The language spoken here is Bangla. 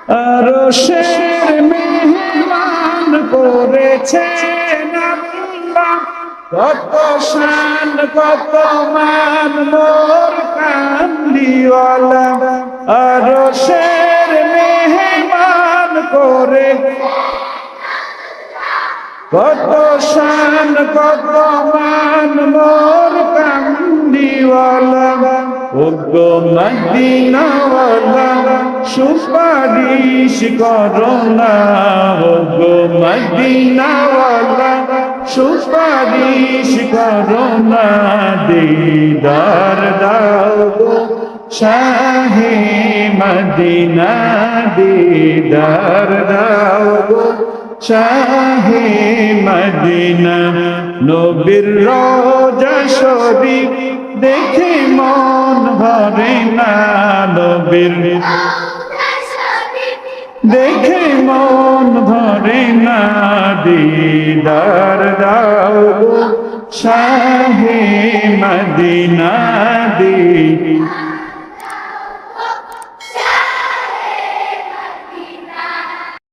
আরশের মেহমান করেছেন আল্লাহ, কত শান কত মান মোর কামলিওয়ালা। আরশের মেহমান করে কত শান কত মান মোর কামলিওয়ালা। ওগো মদিনাওয়ালা সুপারিশ করো না, ওগো মদিনাওয়ালা সুপারিশ করো না। দিদার দাও গো শাহে মদিনা, দিদার দাও গো শাহে মদিনা। নবীর রওজা শরীফ দেখে মন ভরে না, নবীর দেখে মন ভরে না। দিদার দাও গো শাহে মদিনা, দিদার